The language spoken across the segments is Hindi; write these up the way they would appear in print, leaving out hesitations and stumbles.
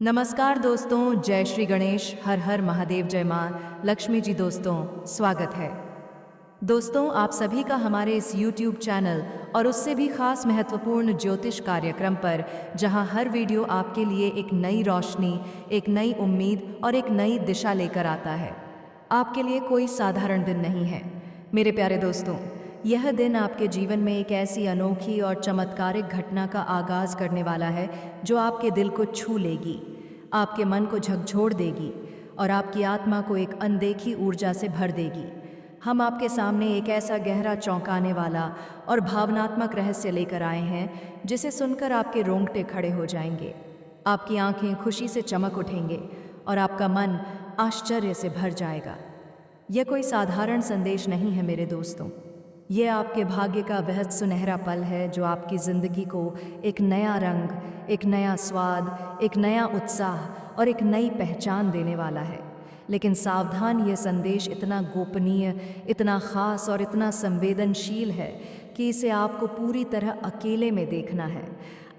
नमस्कार दोस्तों, जय श्री गणेश, हर हर महादेव, जय माँ लक्ष्मी जी। दोस्तों स्वागत है। दोस्तों आप सभी का हमारे इस YouTube चैनल और उससे भी खास महत्वपूर्ण ज्योतिष कार्यक्रम पर, जहां हर वीडियो आपके लिए एक नई रोशनी, एक नई उम्मीद और एक नई दिशा लेकर आता है। आपके लिए कोई साधारण दिन नहीं है मेरे प्यारे दोस्तों। यह दिन आपके जीवन में एक ऐसी अनोखी और चमत्कारिक घटना का आगाज करने वाला है जो आपके दिल को छू लेगी, आपके मन को झकझोर देगी और आपकी आत्मा को एक अनदेखी ऊर्जा से भर देगी। हम आपके सामने एक ऐसा गहरा, चौंकाने वाला और भावनात्मक रहस्य लेकर आए हैं जिसे सुनकर आपके रोंगटे खड़े हो जाएंगे, आपकी आंखें खुशी से चमक उठेंगे और आपका मन आश्चर्य से भर जाएगा। यह कोई साधारण संदेश नहीं है मेरे दोस्तों, यह आपके भाग्य का वह सुनहरा पल है जो आपकी ज़िंदगी को एक नया रंग, एक नया स्वाद, एक नया उत्साह और एक नई पहचान देने वाला है। लेकिन सावधान, यह संदेश इतना गोपनीय, इतना ख़ास और इतना संवेदनशील है कि इसे आपको पूरी तरह अकेले में देखना है।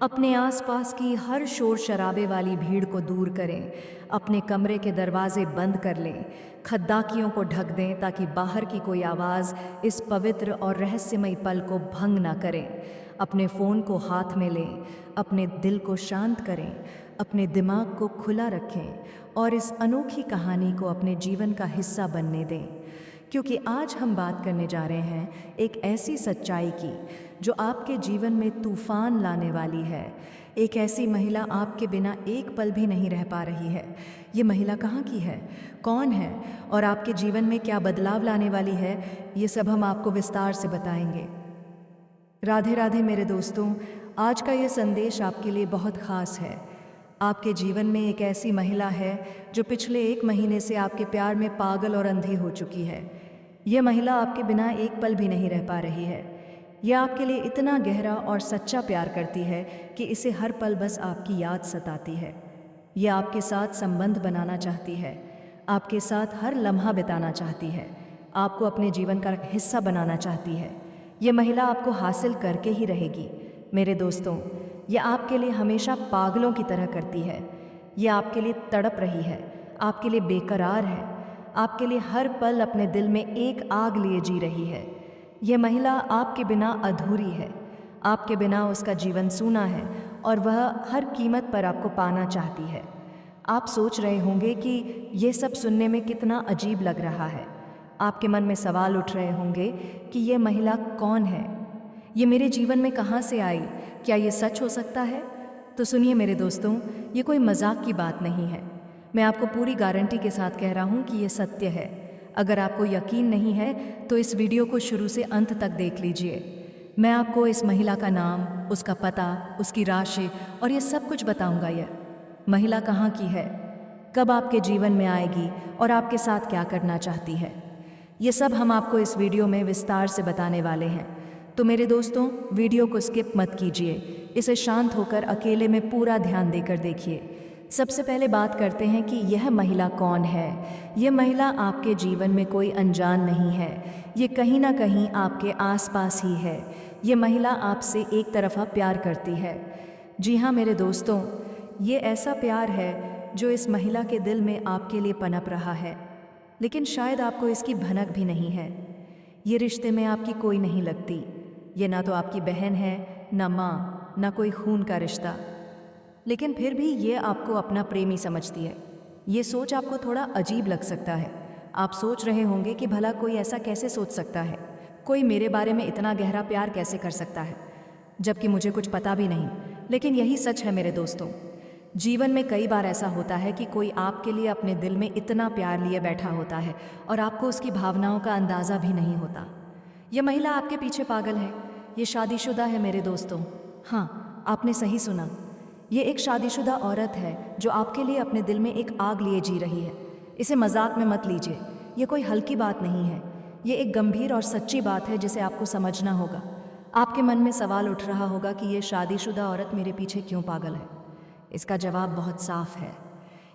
अपने आसपास की हर शोर शराबे वाली भीड़ को दूर करें, अपने कमरे के दरवाजे बंद कर लें, खद्दाकियों को ढक दें ताकि बाहर की कोई आवाज़ इस पवित्र और रहस्यमयी पल को भंग ना करें। अपने फ़ोन को हाथ में लें, अपने दिल को शांत करें, अपने दिमाग को खुला रखें और इस अनोखी कहानी को अपने जीवन का हिस्सा बनने दें। क्योंकि आज हम बात करने जा रहे हैं एक ऐसी सच्चाई की जो आपके जीवन में तूफान लाने वाली है। एक ऐसी महिला आपके बिना एक पल भी नहीं रह पा रही है। ये महिला कहाँ की है, कौन है और आपके जीवन में क्या बदलाव लाने वाली है, ये सब हम आपको विस्तार से बताएंगे। राधे राधे मेरे दोस्तों, आज का ये संदेश आपके लिए बहुत ख़ास है। आपके जीवन में एक ऐसी महिला है जो पिछले 1 महीने से आपके प्यार में पागल और अंधी हो चुकी है। यह महिला आपके बिना एक पल भी नहीं रह पा रही है। यह आपके लिए इतना गहरा और सच्चा प्यार करती है कि इसे हर पल बस आपकी याद सताती है। यह आपके साथ संबंध बनाना चाहती है, आपके साथ हर लम्हा बिताना चाहती है, आपको अपने जीवन का हिस्सा बनाना चाहती है। यह महिला आपको हासिल करके ही रहेगी मेरे दोस्तों। यह आपके लिए हमेशा पागलों की तरह करती है। यह आपके लिए तड़प रही है, आपके लिए बेकरार है, आपके लिए हर पल अपने दिल में एक आग लिए जी रही है। यह महिला आपके बिना अधूरी है, आपके बिना उसका जीवन सूना है और वह हर कीमत पर आपको पाना चाहती है। आप सोच रहे होंगे कि यह सब सुनने में कितना अजीब लग रहा है। आपके मन में सवाल उठ रहे होंगे कि यह महिला कौन है, ये मेरे जीवन में कहाँ से आई, क्या ये सच हो सकता है? तो सुनिए मेरे दोस्तों, ये कोई मजाक की बात नहीं है। मैं आपको पूरी गारंटी के साथ कह रहा हूँ कि ये सत्य है। अगर आपको यकीन नहीं है तो इस वीडियो को शुरू से अंत तक देख लीजिए। मैं आपको इस महिला का नाम, उसका पता, उसकी राशि और ये सब कुछ बताऊँगा। यह महिला कहाँ की है, कब आपके जीवन में आएगी और आपके साथ क्या करना चाहती है, ये सब हम आपको इस वीडियो में विस्तार से बताने वाले हैं। तो मेरे दोस्तों, वीडियो को स्किप मत कीजिए, इसे शांत होकर अकेले में पूरा ध्यान देकर देखिए। सबसे पहले बात करते हैं कि यह महिला कौन है। यह महिला आपके जीवन में कोई अनजान नहीं है, ये कहीं ना कहीं आपके आसपास ही है। यह महिला आपसे एक तरफा प्यार करती है। जी हाँ मेरे दोस्तों, ये ऐसा प्यार है जो इस महिला के दिल में आपके लिए पनप रहा है, लेकिन शायद आपको इसकी भनक भी नहीं है। ये रिश्ते में आपकी कोई नहीं लगती। ये ना तो आपकी बहन है, ना माँ, ना कोई खून का रिश्ता, लेकिन फिर भी ये आपको अपना प्रेमी समझती है। ये सोच आपको थोड़ा अजीब लग सकता है। आप सोच रहे होंगे कि भला कोई ऐसा कैसे सोच सकता है, कोई मेरे बारे में इतना गहरा प्यार कैसे कर सकता है, जबकि मुझे कुछ पता भी नहीं। लेकिन यही सच है मेरे दोस्तों। जीवन में कई बार ऐसा होता है कि कोई आपके लिए अपने दिल में इतना प्यार लिए बैठा होता है और आपको उसकी भावनाओं का अंदाज़ा भी नहीं होता। यह महिला आपके पीछे पागल है, ये शादीशुदा है मेरे दोस्तों। हाँ, आपने सही सुना, ये एक शादीशुदा औरत है जो आपके लिए अपने दिल में एक आग लिए जी रही है। इसे मजाक में मत लीजिए, ये कोई हल्की बात नहीं है, ये एक गंभीर और सच्ची बात है जिसे आपको समझना होगा। आपके मन में सवाल उठ रहा होगा कि ये शादीशुदा औरत मेरे पीछे क्यों पागल है। इसका जवाब बहुत साफ है।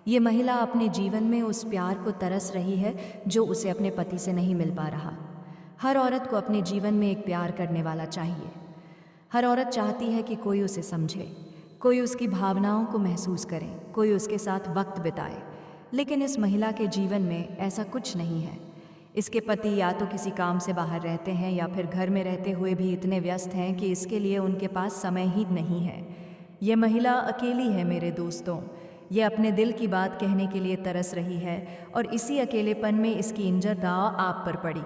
ये महिला अपने जीवन में उस प्यार को तरस रही है जो उसे अपने पति से नहीं मिल पा रहा। हर औरत को अपने जीवन में एक प्यार करने वाला चाहिए। हर औरत चाहती है कि कोई उसे समझे, कोई उसकी भावनाओं को महसूस करे, कोई उसके साथ वक्त बिताए। लेकिन इस महिला के जीवन में ऐसा कुछ नहीं है। इसके पति या तो किसी काम से बाहर रहते हैं या फिर घर में रहते हुए भी इतने व्यस्त हैं कि इसके लिए उनके पास समय ही नहीं है। ये महिला अकेली है मेरे दोस्तों। ये अपने दिल की बात कहने के लिए तरस रही है और इसी अकेलेपन में इसकी इंजर दाव आप पर पड़ी।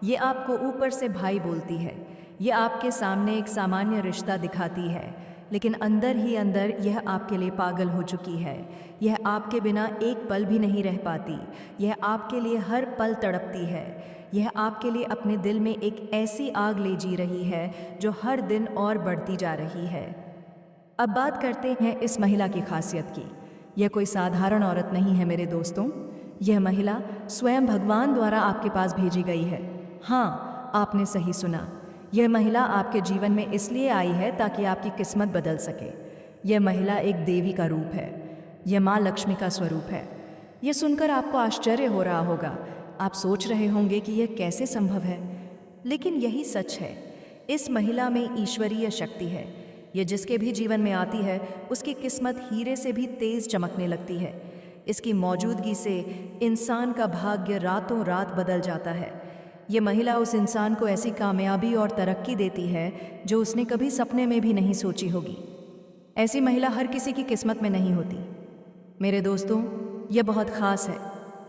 ये आपको ऊपर से भाई बोलती है, ये आपके सामने एक सामान्य रिश्ता दिखाती है, लेकिन अंदर ही अंदर यह आपके लिए पागल हो चुकी है। यह आपके बिना एक पल भी नहीं रह पाती। यह आपके लिए हर पल तड़पती है। यह आपके लिए अपने दिल में एक ऐसी आग ले जी रही है जो हर दिन और बढ़ती जा रही है। अब बात करते हैं इस महिला की खासियत की। यह कोई साधारण औरत नहीं है मेरे दोस्तों। यह महिला स्वयं भगवान द्वारा आपके पास भेजी गई है। हाँ, आपने सही सुना। यह महिला आपके जीवन में इसलिए आई है ताकि आपकी किस्मत बदल सके। यह महिला एक देवी का रूप है। यह माँ लक्ष्मी का स्वरूप है। यह सुनकर आपको आश्चर्य हो रहा होगा। आप सोच रहे होंगे कि यह कैसे संभव है, लेकिन यही सच है। इस महिला में ईश्वरीय शक्ति है। यह जिसके भी जीवन में आती है उसकी किस्मत हीरे से भी तेज चमकने लगती है। इसकी मौजूदगी से इंसान का भाग्य रातों रात बदल जाता है। ये महिला उस इंसान को ऐसी कामयाबी और तरक्की देती है जो उसने कभी सपने में भी नहीं सोची होगी। ऐसी महिला हर किसी की किस्मत में नहीं होती मेरे दोस्तों। यह बहुत ख़ास है।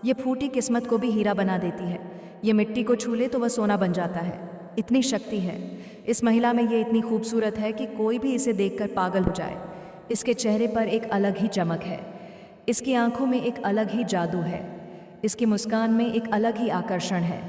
यह फूटी किस्मत को भी हीरा बना देती है। यह मिट्टी को छू ले तो वह सोना बन जाता है। इतनी शक्ति है इस महिला में। ये इतनी खूबसूरत है कि कोई भी इसे देखकर पागल हो जाए। इसके चेहरे पर एक अलग ही चमक है। इसकी आंखों में एक अलग ही जादू है। इसकी मुस्कान में एक अलग ही आकर्षण है।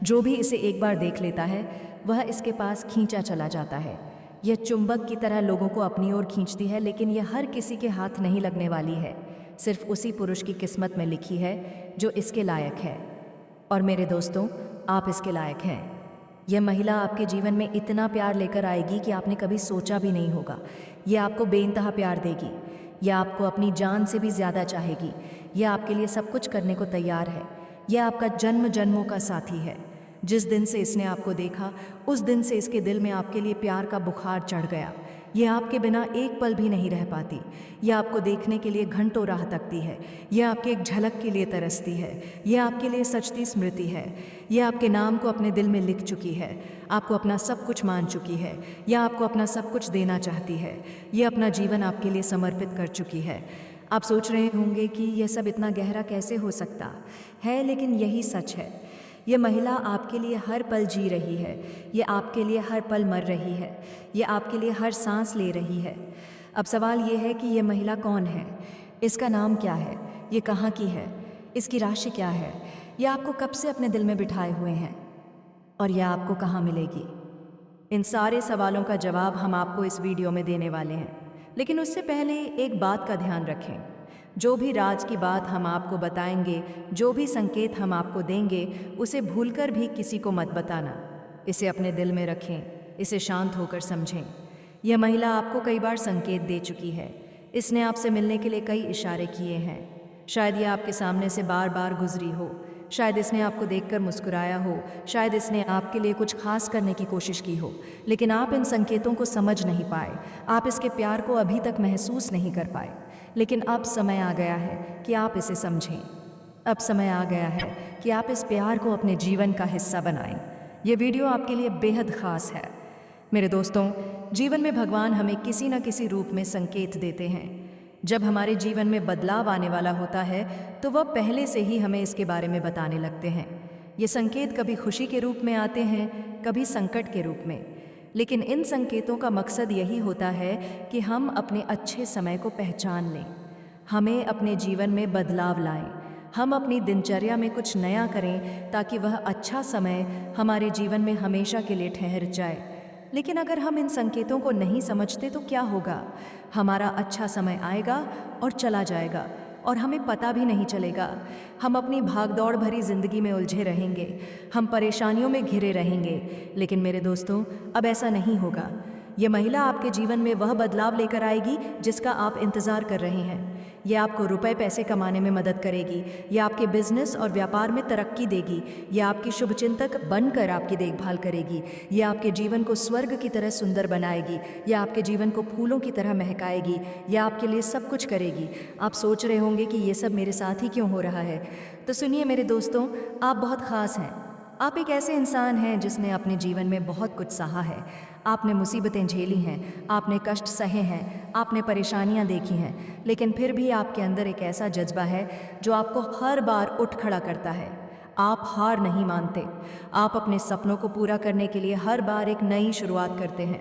जो भी इसे एक बार देख लेता है वह इसके पास खींचा चला जाता है। यह चुंबक की तरह लोगों को अपनी ओर खींचती है, लेकिन यह हर किसी के हाथ नहीं लगने वाली है। सिर्फ उसी पुरुष की किस्मत में लिखी है जो इसके लायक है। और मेरे दोस्तों, आप इसके लायक हैं। यह महिला आपके जीवन में इतना प्यार लेकर आएगी कि आपने कभी सोचा भी नहीं होगा। यह आपको बेइंतहा प्यार देगी। यह आपको अपनी जान से भी ज़्यादा चाहेगी। यह आपके लिए सब कुछ करने को तैयार है। यह आपका जन्म जन्मों का साथी है। जिस दिन से इसने आपको देखा उस दिन से इसके दिल में आपके लिए प्यार का बुखार चढ़ गया। यह आपके बिना एक पल भी नहीं रह पाती। यह आपको देखने के लिए घंटों राह तकती है। यह आपके एक झलक के लिए तरसती है। यह आपके लिए सचती स्मृति है। यह आपके नाम को अपने दिल में लिख चुकी है। आपको अपना सब कुछ मान चुकी है। यह आपको अपना सब कुछ देना चाहती है। यह अपना जीवन आपके लिए समर्पित कर चुकी है। आप सोच रहे होंगे कि यह सब इतना गहरा कैसे हो सकता है, लेकिन यही सच है। ये महिला आपके लिए हर पल जी रही है। ये आपके लिए हर पल मर रही है। ये आपके लिए हर सांस ले रही है। अब सवाल ये है कि ये महिला कौन है, इसका नाम क्या है, ये कहाँ की है, इसकी राशि क्या है, ये आपको कब से अपने दिल में बिठाए हुए हैं और यह आपको कहाँ मिलेगी। इन सारे सवालों का जवाब हम आपको इस वीडियो में देने वाले हैं। लेकिन उससे पहले एक बात का ध्यान रखें। जो भी राज की बात हम आपको बताएंगे, जो भी संकेत हम आपको देंगे, उसे भूलकर भी किसी को मत बताना। इसे अपने दिल में रखें, इसे शांत होकर समझें। यह महिला आपको कई बार संकेत दे चुकी है। इसने आपसे मिलने के लिए कई इशारे किए हैं। शायद यह आपके सामने से बार बार गुजरी हो। शायद इसने आपको देखकर मुस्कुराया हो। शायद इसने आपके लिए कुछ खास करने की कोशिश की हो, लेकिन आप इन संकेतों को समझ नहीं पाए। आप इसके प्यार को अभी तक महसूस नहीं कर पाए। लेकिन अब समय आ गया है कि आप इसे समझें। अब समय आ गया है कि आप इस प्यार को अपने जीवन का हिस्सा बनाएं। ये वीडियो आपके लिए बेहद ख़ास है। मेरे दोस्तों, जीवन में भगवान हमें किसी न किसी रूप में संकेत देते हैं। जब हमारे जीवन में बदलाव आने वाला होता है तो वह पहले से ही हमें इसके बारे में बताने लगते हैं। ये संकेत कभी खुशी के रूप में आते हैं, कभी संकट के रूप में। लेकिन इन संकेतों का मकसद यही होता है कि हम अपने अच्छे समय को पहचान लें, हमें अपने जीवन में बदलाव लाएं, हम अपनी दिनचर्या में कुछ नया करें ताकि वह अच्छा समय हमारे जीवन में हमेशा के लिए ठहर जाए। लेकिन अगर हम इन संकेतों को नहीं समझते तो क्या होगा? हमारा अच्छा समय आएगा और चला जाएगा और हमें पता भी नहीं चलेगा। हम अपनी भागदौड़ भरी जिंदगी में उलझे रहेंगे, हम परेशानियों में घिरे रहेंगे। लेकिन मेरे दोस्तों, अब ऐसा नहीं होगा। ये महिला आपके जीवन में वह बदलाव लेकर आएगी जिसका आप इंतज़ार कर रहे हैं। ये आपको रुपए पैसे कमाने में मदद करेगी, ये आपके बिजनेस और व्यापार में तरक्की देगी, ये आपकी शुभचिंतक बनकर आपकी देखभाल करेगी, ये आपके जीवन को स्वर्ग की तरह सुंदर बनाएगी, ये आपके जीवन को फूलों की तरह महकाएगी, ये आपके लिए सब कुछ करेगी। आप सोच रहे होंगे कि ये सब मेरे साथ ही क्यों हो रहा है, तो सुनिए मेरे दोस्तों, आप बहुत ख़ास हैं। आप एक ऐसे इंसान हैं जिसने अपने जीवन में बहुत कुछ सहा है। आपने मुसीबतें झेली हैं, आपने कष्ट सहे हैं, आपने परेशानियां देखी हैं, लेकिन फिर भी आपके अंदर एक ऐसा जज्बा है जो आपको हर बार उठ खड़ा करता है। आप हार नहीं मानते। आप अपने सपनों को पूरा करने के लिए हर बार एक नई शुरुआत करते हैं।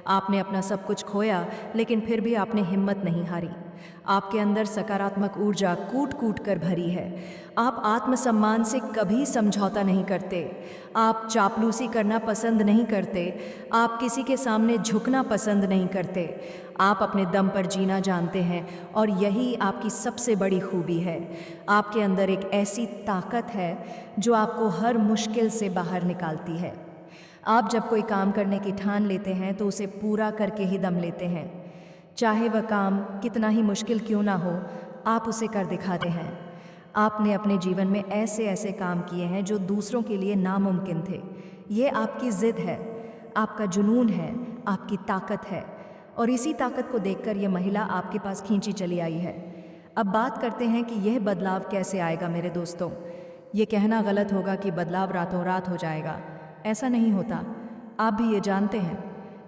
आपने अपना सब कुछ खोया, लेकिन फिर भी आपने हिम्मत नहीं हारी। आपके अंदर सकारात्मक ऊर्जा कूट कूट कर भरी है। आप आत्मसम्मान से कभी समझौता नहीं करते। आप चापलूसी करना पसंद नहीं करते। आप किसी के सामने झुकना पसंद नहीं करते। आप अपने दम पर जीना जानते हैं और यही आपकी सबसे बड़ी खूबी है। आपके अंदर एक ऐसी ताकत है जो आपको हर मुश्किल से बाहर निकालती है। आप जब कोई काम करने की ठान लेते हैं तो उसे पूरा करके ही दम लेते हैं। चाहे वह काम कितना ही मुश्किल क्यों ना हो, आप उसे कर दिखाते हैं। आपने अपने जीवन में ऐसे ऐसे काम किए हैं जो दूसरों के लिए नामुमकिन थे। ये आपकी ज़िद है, आपका जुनून है, आपकी ताकत है, और इसी ताकत को देखकर ये महिला आपके पास खींची चली आई है। अब बात करते हैं कि यह बदलाव कैसे आएगा मेरे दोस्तों। ये कहना गलत होगा कि बदलाव रातों रात हो जाएगा। ऐसा नहीं होता, आप भी ये जानते हैं,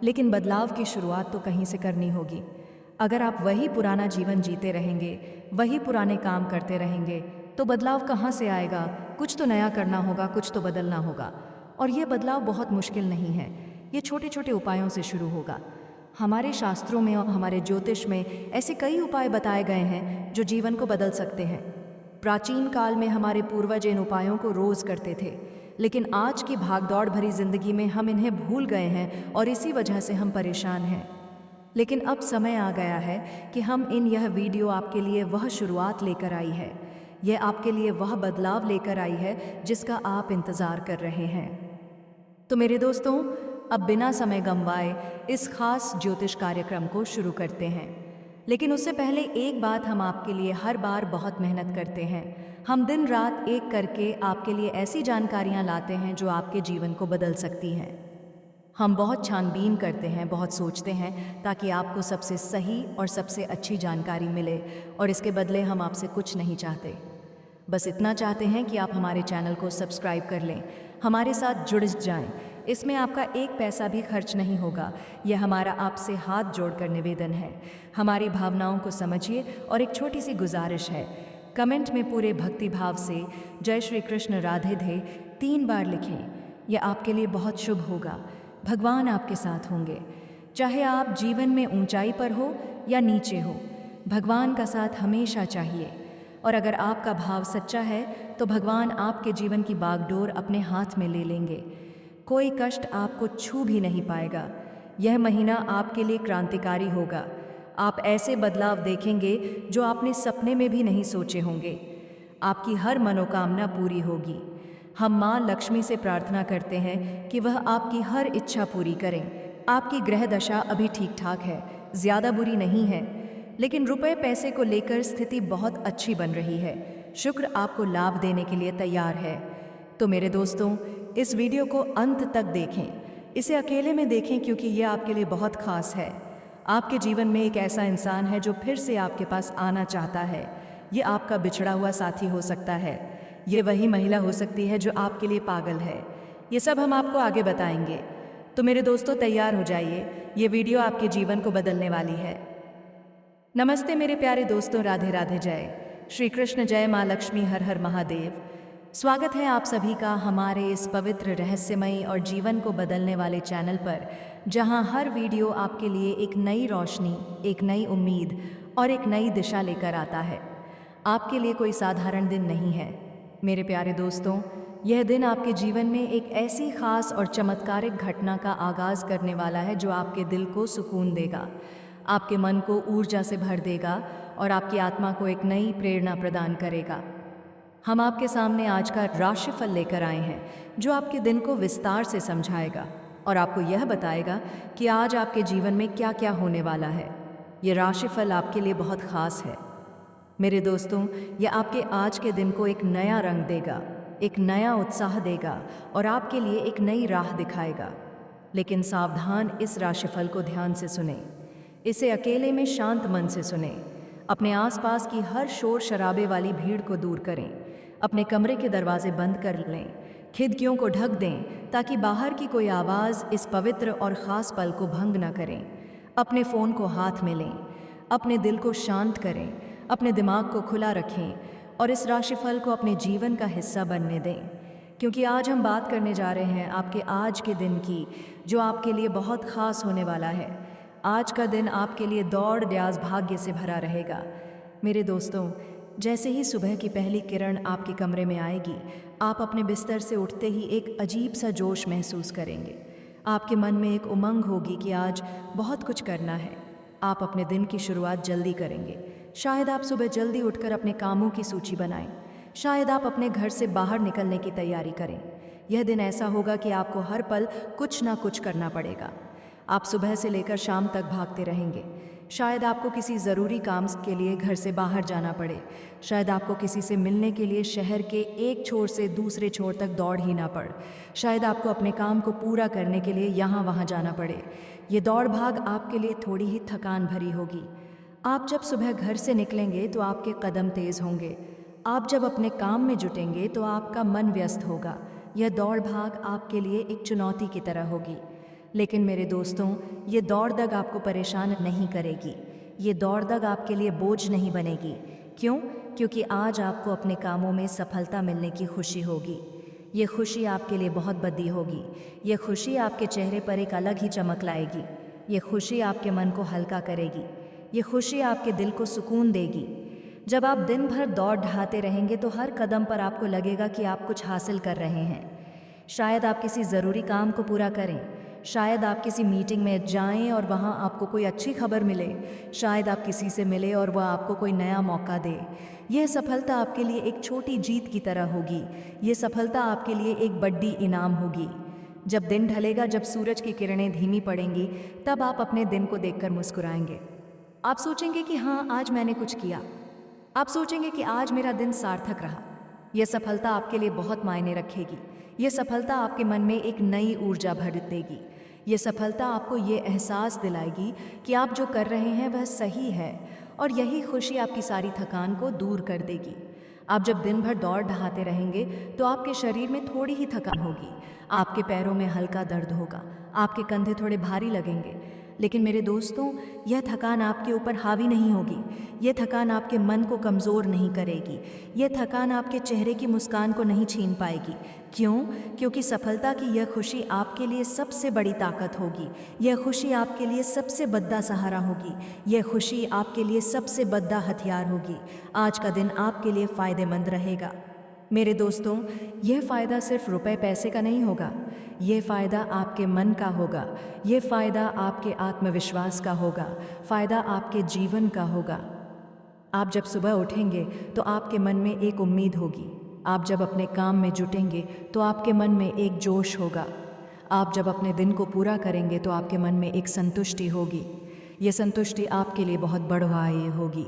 लेकिन बदलाव की शुरुआत तो कहीं से करनी होगी। अगर आप वही पुराना जीवन जीते रहेंगे, वही पुराने काम करते रहेंगे, तो बदलाव कहाँ से आएगा। कुछ तो नया करना होगा, कुछ तो बदलना होगा, और ये बदलाव बहुत मुश्किल नहीं है। ये छोटे छोटे उपायों से शुरू होगा। हमारे शास्त्रों में और हमारे ज्योतिष में ऐसे कई उपाय बताए गए हैं जो जीवन को बदल सकते हैं। प्राचीन काल में हमारे पूर्वज इन उपायों को रोज़ करते थे, लेकिन आज की भागदौड़ भरी जिंदगी में हम इन्हें भूल गए हैं और इसी वजह से हम परेशान हैं। लेकिन अब समय आ गया है कि हम यह वीडियो आपके लिए वह शुरुआत लेकर आई है। यह आपके लिए वह बदलाव लेकर आई है जिसका आप इंतज़ार कर रहे हैं। तो मेरे दोस्तों, अब बिना समय गंवाए इस खास ज्योतिष कार्यक्रम को शुरू करते हैं। लेकिन उससे पहले एक बात, हम आपके लिए हर बार बहुत मेहनत करते हैं। हम दिन रात एक करके आपके लिए ऐसी जानकारियां लाते हैं जो आपके जीवन को बदल सकती हैं। हम बहुत छानबीन करते हैं, बहुत सोचते हैं, ताकि आपको सबसे सही और सबसे अच्छी जानकारी मिले, और इसके बदले हम आपसे कुछ नहीं चाहते। बस इतना चाहते हैं कि आप हमारे चैनल को सब्सक्राइब कर लें, हमारे साथ जुड़ जाएं। इसमें आपका एक पैसा भी खर्च नहीं होगा। यह हमारा आपसे हाथ जोड़कर निवेदन है। हमारी भावनाओं को समझिए, और एक छोटी सी गुजारिश है, कमेंट में पूरे भक्ति भाव से जय श्री कृष्ण राधे धे 3 बार लिखें। यह आपके लिए बहुत शुभ होगा। भगवान आपके साथ होंगे, चाहे आप जीवन में ऊंचाई पर हो या नीचे हो। भगवान का साथ हमेशा चाहिए, और अगर आपका भाव सच्चा है तो भगवान आपके जीवन की बागडोर अपने हाथ में ले लेंगे। कोई कष्ट आपको छू भी नहीं पाएगा। यह महीना आपके लिए क्रांतिकारी होगा। आप ऐसे बदलाव देखेंगे जो आपने सपने में भी नहीं सोचे होंगे। आपकी हर मनोकामना पूरी होगी। हम माँ लक्ष्मी से प्रार्थना करते हैं कि वह आपकी हर इच्छा पूरी करें। आपकी ग्रह दशा अभी ठीक ठाक है, ज़्यादा बुरी नहीं है, लेकिन रुपए पैसे को लेकर स्थिति बहुत अच्छी बन रही है। शुक्र आपको लाभ देने के लिए तैयार है। तो मेरे दोस्तों, इस वीडियो को अंत तक देखें, इसे अकेले में देखें, क्योंकि यह आपके लिए बहुत खास है। आपके जीवन में एक ऐसा इंसान है जो फिर से आपके पास आना चाहता है। ये आपका बिछड़ा हुआ साथी हो सकता है, ये वही महिला हो सकती है जो आपके लिए पागल है। ये सब हम आपको आगे बताएंगे। तो मेरे दोस्तों, तैयार हो जाइए, ये वीडियो आपके जीवन को बदलने वाली है। नमस्ते मेरे प्यारे दोस्तों, राधे राधे, जय श्री कृष्ण, जय माँ लक्ष्मी, हर हर महादेव। स्वागत है आप सभी का हमारे इस पवित्र, रहस्यमयी और जीवन को बदलने वाले चैनल पर, जहां हर वीडियो आपके लिए एक नई रोशनी, एक नई उम्मीद और एक नई दिशा लेकर आता है। आपके लिए कोई साधारण दिन नहीं है मेरे प्यारे दोस्तों। यह दिन आपके जीवन में एक ऐसी खास और चमत्कारिक घटना का आगाज़ करने वाला है जो आपके दिल को सुकून देगा, आपके मन को ऊर्जा से भर देगा और आपकी आत्मा को एक नई प्रेरणा प्रदान करेगा। हम आपके सामने आज का राशिफल लेकर आए हैं जो आपके दिन को विस्तार से समझाएगा और आपको यह बताएगा कि आज आपके जीवन में क्या क्या होने वाला है। ये राशिफल आपके लिए बहुत खास है। मेरे दोस्तों, यह आपके आज के दिन को एक नया रंग देगा, एक नया उत्साह देगा और आपके लिए एक नई राह दिखाएगा। लेकिन सावधान, इस राशिफल को ध्यान से सुने। इसे अकेले में शांत मन से सुने। अपने आसपास की हर शोर शराबे वाली भीड़ को दूर करें। अपने कमरे के दरवाजे बंद कर लें, खिड़कियों को ढक दें ताकि बाहर की कोई आवाज़ इस पवित्र और ख़ास पल को भंग न करें। अपने फ़ोन को हाथ में लें, अपने दिल को शांत करें, अपने दिमाग को खुला रखें और इस राशिफल को अपने जीवन का हिस्सा बनने दें। क्योंकि आज हम बात करने जा रहे हैं आपके आज के दिन की, जो आपके लिए बहुत ख़ास होने वाला है। आज का दिन आपके लिए दौड़ ड्यास भाग्य से भरा रहेगा। मेरे दोस्तों, जैसे ही सुबह की पहली किरण आपके कमरे में आएगी, आप अपने बिस्तर से उठते ही एक अजीब सा जोश महसूस करेंगे। आपके मन में एक उमंग होगी कि आज बहुत कुछ करना है। आप अपने दिन की शुरुआत जल्दी करेंगे। शायद आप सुबह जल्दी उठकर अपने कामों की सूची बनाएं। शायद आप अपने घर से बाहर निकलने की तैयारी करें। यह दिन ऐसा होगा कि आपको हर पल कुछ ना कुछ करना पड़ेगा। आप सुबह से लेकर शाम तक भागते रहेंगे। शायद आपको किसी ज़रूरी काम के लिए घर से बाहर जाना पड़े। शायद आपको किसी से मिलने के लिए शहर के एक छोर से दूसरे छोर तक दौड़ ही ना पड़े। शायद आपको अपने काम को पूरा करने के लिए यहाँ वहाँ जाना पड़े। ये दौड़ भाग आपके लिए थोड़ी ही थकान भरी होगी। आप जब सुबह घर से निकलेंगे तो आपके कदम तेज़ होंगे। आप जब अपने काम में जुटेंगे तो आपका मन व्यस्त होगा। यह दौड़ भाग आपके लिए एक चुनौती की तरह होगी। लेकिन मेरे दोस्तों, ये दौड़ दग आपको परेशान नहीं करेगी। ये दौड़ दग आपके लिए बोझ नहीं बनेगी। क्यों? क्योंकि आज आपको अपने कामों में सफलता मिलने की खुशी होगी। ये खुशी आपके लिए बहुत बड़ी होगी। ये खुशी आपके चेहरे पर एक अलग ही चमक लाएगी। ये खुशी आपके मन को हल्का करेगी। ये खुशी आपके दिल को सुकून देगी। जब आप दिन भर दौड़ ढाते रहेंगे तो हर कदम पर आपको लगेगा कि आप कुछ हासिल कर रहे हैं। शायद आप किसी ज़रूरी काम को पूरा करें। शायद आप किसी मीटिंग में जाएं और वहां आपको कोई अच्छी खबर मिले। शायद आप किसी से मिले और वह आपको कोई नया मौका दे। यह सफलता आपके लिए एक छोटी जीत की तरह होगी। ये सफलता आपके लिए एक बड़ी इनाम होगी। जब दिन ढलेगा, जब सूरज की किरणें धीमी पड़ेंगी, तब आप अपने दिन को देखकर मुस्कुराएंगे। आप सोचेंगे कि हाँ, आज मैंने कुछ किया। आप सोचेंगे कि आज मेरा दिन सार्थक रहा। यह सफलता आपके लिए बहुत मायने रखेगी। यह सफलता आपके मन में एक नई ऊर्जा भर देगी। यह सफलता आपको ये एहसास दिलाएगी कि आप जो कर रहे हैं वह सही है, और यही खुशी आपकी सारी थकान को दूर कर देगी। आप जब दिन भर दौड़ ढहाते रहेंगे तो आपके शरीर में थोड़ी ही थकान होगी। आपके पैरों में हल्का दर्द होगा, आपके कंधे थोड़े भारी लगेंगे। लेकिन मेरे दोस्तों, यह थकान आपके ऊपर हावी नहीं होगी। यह थकान आपके मन को कमज़ोर नहीं करेगी। यह थकान आपके चेहरे की मुस्कान को नहीं छीन पाएगी। क्यों? क्योंकि सफलता की यह खुशी आपके लिए सबसे बड़ी ताकत होगी। यह खुशी आपके लिए सबसे बड़ा सहारा होगी। यह खुशी आपके लिए सबसे बड़ा हथियार होगी। आज का दिन आपके लिए फ़ायदेमंद रहेगा। मेरे दोस्तों, यह फ़ायदा सिर्फ रुपए पैसे का नहीं होगा। ये फ़ायदा आपके मन का होगा। ये फ़ायदा आपके आत्मविश्वास का होगा। फ़ायदा आपके जीवन का होगा। आप जब सुबह उठेंगे तो आपके मन में एक उम्मीद होगी। आप जब अपने काम में जुटेंगे तो आपके मन में एक जोश होगा। आप जब अपने दिन को पूरा करेंगे तो आपके मन में एक संतुष्टि होगी। ये संतुष्टि आपके लिए बहुत बढ़वाई होगी।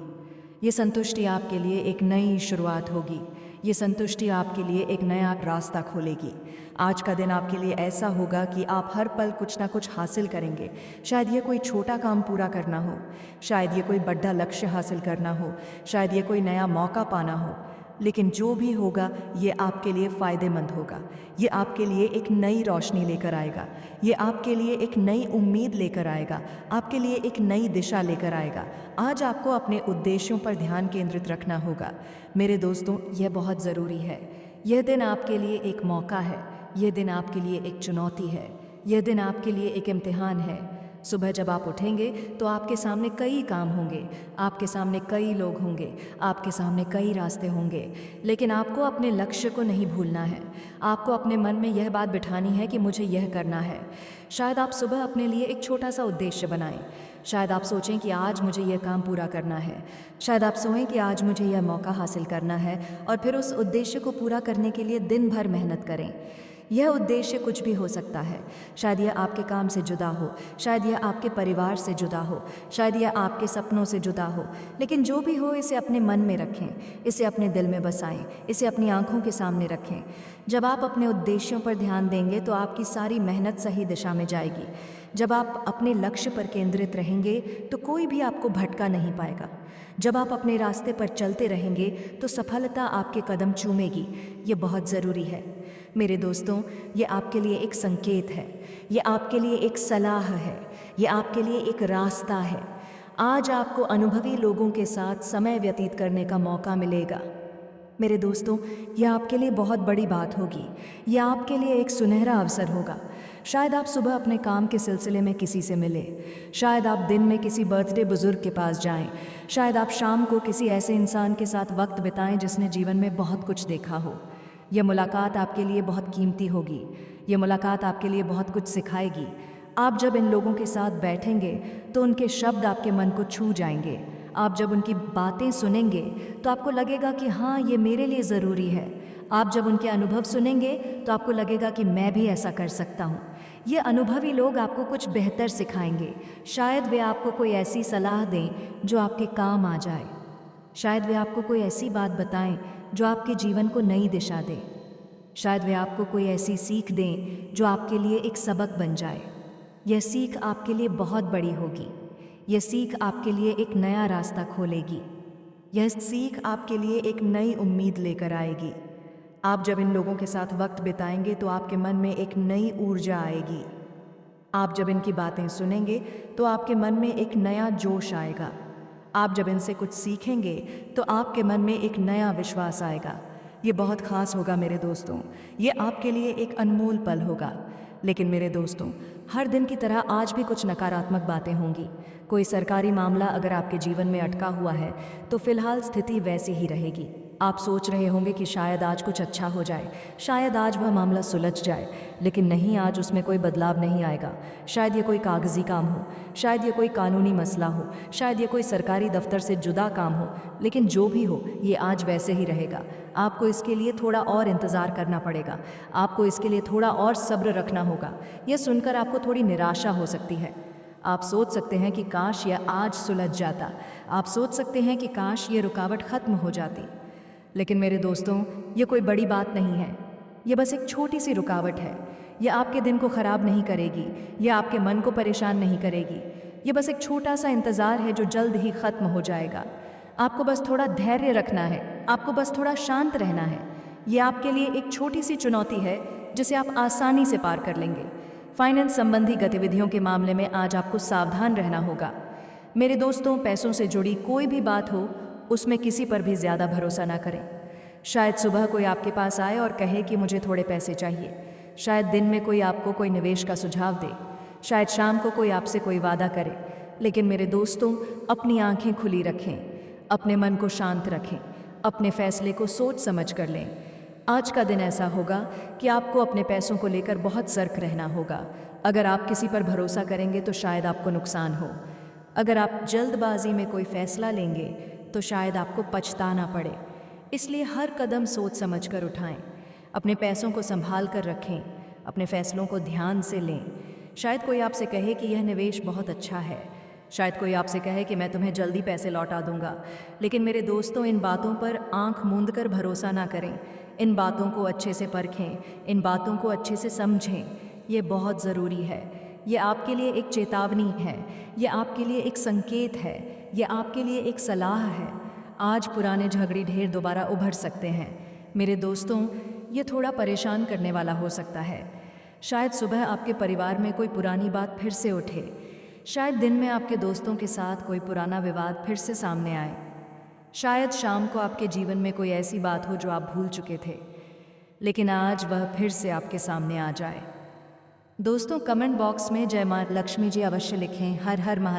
ये संतुष्टि आपके लिए एक नई शुरुआत होगी। ये संतुष्टि आपके लिए एक नया रास्ता खोलेगी। आज का दिन आपके लिए ऐसा होगा कि आप हर पल कुछ ना कुछ हासिल करेंगे। शायद ये कोई छोटा काम पूरा करना हो, शायद ये कोई बड़ा लक्ष्य हासिल करना हो, शायद ये कोई नया मौका पाना हो। लेकिन जो भी होगा, ये आपके लिए फ़ायदेमंद होगा। ये आपके लिए एक नई रोशनी लेकर आएगा। ये आपके लिए एक नई उम्मीद लेकर आएगा। आपके लिए एक नई दिशा लेकर आएगा। आज आपको अपने उद्देश्यों पर ध्यान केंद्रित रखना होगा। मेरे दोस्तों, यह बहुत ज़रूरी है। यह दिन आपके लिए एक मौका है। यह दिन आपके लिए एक चुनौती है। यह दिन आपके लिए एक इम्तिहान है। सुबह जब आप उठेंगे तो आपके सामने कई काम होंगे, आपके सामने कई लोग होंगे, आपके सामने कई रास्ते होंगे। लेकिन आपको अपने लक्ष्य को नहीं भूलना है। आपको अपने मन में यह बात बिठानी है कि मुझे यह करना है। शायद आप सुबह अपने लिए एक छोटा सा उद्देश्य बनाएं। शायद आप सोचें कि आज मुझे यह काम पूरा करना है। शायद आप सोचें कि आज मुझे यह मौका हासिल करना है, और फिर उस उद्देश्य को पूरा करने के लिए दिन भर मेहनत करें। यह उद्देश्य कुछ भी हो सकता है। शायद यह आपके काम से जुदा हो, शायद यह आपके परिवार से जुदा हो, शायद यह आपके सपनों से जुदा हो। लेकिन जो भी हो, इसे अपने मन में रखें, इसे अपने दिल में बसाएं, इसे अपनी आंखों के सामने रखें। जब आप अपने उद्देश्यों पर ध्यान देंगे तो आपकी सारी मेहनत सही दिशा में जाएगी। जब आप अपने लक्ष्य पर केंद्रित रहेंगे तो कोई भी आपको भटका नहीं पाएगा। जब आप अपने रास्ते पर चलते रहेंगे तो सफलता आपके कदम चूमेगी। ये बहुत ज़रूरी है मेरे दोस्तों। ये आपके लिए एक संकेत है, ये आपके लिए एक सलाह है, ये आपके लिए एक रास्ता है। आज आपको अनुभवी लोगों के साथ समय व्यतीत करने का मौका मिलेगा। मेरे दोस्तों, यह आपके लिए बहुत बड़ी बात होगी। यह आपके लिए एक सुनहरा अवसर होगा। शायद आप सुबह अपने काम के सिलसिले में किसी से मिले, शायद आप दिन में किसी बर्थडे बुजुर्ग के पास जाएं, शायद आप शाम को किसी ऐसे इंसान के साथ वक्त बिताएं जिसने जीवन में बहुत कुछ देखा हो। यह मुलाकात आपके लिए बहुत कीमती होगी। यह मुलाकात आपके लिए बहुत कुछ सिखाएगी। आप जब इन लोगों के साथ बैठेंगे तो उनके शब्द आपके मन को छू जाएंगे। आप जब उनकी बातें सुनेंगे तो आपको लगेगा कि हाँ, ये मेरे लिए ज़रूरी है। आप जब उनके अनुभव सुनेंगे तो आपको लगेगा कि मैं भी ऐसा कर सकता हूँ। ये अनुभवी लोग आपको कुछ बेहतर सिखाएंगे। शायद वे आपको कोई ऐसी सलाह दें जो आपके काम आ जाए। शायद वे आपको कोई ऐसी बात बताएं जो आपके जीवन को नई दिशा दे। शायद वे आपको कोई ऐसी सीख दें जो आपके लिए एक सबक बन जाए। यह सीख आपके लिए बहुत बड़ी होगी। यह सीख आपके लिए एक नया रास्ता खोलेगी। यह सीख आपके लिए एक नई उम्मीद लेकर आएगी। आप जब इन लोगों के साथ वक्त बिताएंगे तो आपके मन में एक नई ऊर्जा आएगी। आप जब इनकी बातें सुनेंगे तो आपके मन में एक नया जोश आएगा। आप जब इनसे कुछ सीखेंगे तो आपके मन में एक नया विश्वास आएगा। ये बहुत ख़ास होगा मेरे दोस्तों। ये आपके लिए एक अनमोल पल होगा। लेकिन मेरे दोस्तों, हर दिन की तरह आज भी कुछ नकारात्मक बातें होंगी। कोई सरकारी मामला अगर आपके जीवन में अटका हुआ है तो फिलहाल स्थिति वैसी ही रहेगी। आप सोच रहे होंगे कि शायद आज कुछ अच्छा हो जाए, शायद आज वह मामला सुलझ जाए, लेकिन नहीं, आज उसमें कोई बदलाव नहीं आएगा। शायद ये कोई कागजी काम हो, शायद ये कोई कानूनी मसला हो, शायद ये कोई सरकारी दफ्तर से जुदा काम हो, लेकिन जो भी हो, ये आज वैसे ही रहेगा। आपको इसके लिए थोड़ा और इंतज़ार करना पड़ेगा। आपको इसके लिए थोड़ा और सब्र रखना होगा। यह सुनकर आपको थोड़ी निराशा हो सकती है। आप सोच सकते हैं कि काश यह आज सुलझ जाता। आप सोच सकते हैं कि काश ये रुकावट ख़त्म हो जाती। लेकिन मेरे दोस्तों, ये कोई बड़ी बात नहीं है। ये बस एक छोटी सी रुकावट है। यह आपके दिन को ख़राब नहीं करेगी, यह आपके मन को परेशान नहीं करेगी। ये बस एक छोटा सा इंतज़ार है जो जल्द ही ख़त्म हो जाएगा। आपको बस थोड़ा धैर्य रखना है, आपको बस थोड़ा शांत रहना है। यह आपके लिए एक छोटी सी चुनौती है जिसे आप आसानी से पार कर लेंगे। फाइनेंस संबंधी गतिविधियों के मामले में आज आपको सावधान रहना होगा। मेरे दोस्तों, पैसों से जुड़ी कोई भी बात हो, उसमें किसी पर भी ज़्यादा भरोसा ना करें। शायद सुबह कोई आपके पास आए और कहे कि मुझे थोड़े पैसे चाहिए। शायद दिन में कोई आपको कोई निवेश का सुझाव दे। शायद शाम को कोई आपसे कोई वादा करे। लेकिन मेरे दोस्तों, अपनी आंखें खुली रखें, अपने मन को शांत रखें, अपने फैसले को सोच समझ कर लें। आज का दिन ऐसा होगा कि आपको अपने पैसों को लेकर बहुत सतर्क रहना होगा। अगर आप किसी पर भरोसा करेंगे तो शायद आपको नुकसान हो। अगर आप जल्दबाजी में कोई फैसला लेंगे तो शायद आपको पछताना पड़े। इसलिए हर कदम सोच समझ कर उठाएं। अपने पैसों को संभाल कर रखें, अपने फैसलों को ध्यान से लें। शायद कोई आपसे कहे कि यह निवेश बहुत अच्छा है। शायद कोई आपसे कहे कि मैं तुम्हें जल्दी पैसे लौटा दूंगा। लेकिन मेरे दोस्तों, इन बातों पर आंख मूंद कर भरोसा ना करें। इन बातों को अच्छे से परखें, इन बातों को अच्छे से समझें। ये बहुत ज़रूरी है। ये आपके लिए एक चेतावनी है, ये आपके लिए एक संकेत है, ये आपके लिए एक सलाह है। आज पुराने झगड़ी ढेर दोबारा उभर सकते हैं। मेरे दोस्तों, ये थोड़ा परेशान करने वाला हो सकता है। शायद सुबह आपके परिवार में कोई पुरानी बात फिर से उठे। शायद दिन में आपके दोस्तों के साथ कोई पुराना विवाद फिर से सामने आए। शायद शाम को आपके जीवन में कोई ऐसी बात हो जो आप भूल चुके थे, लेकिन आज वह फिर से आपके सामने आ जाए। दोस्तों, कमेंट बॉक्स में जय मां लक्ष्मी जी अवश्य लिखें। हर हर महादेव।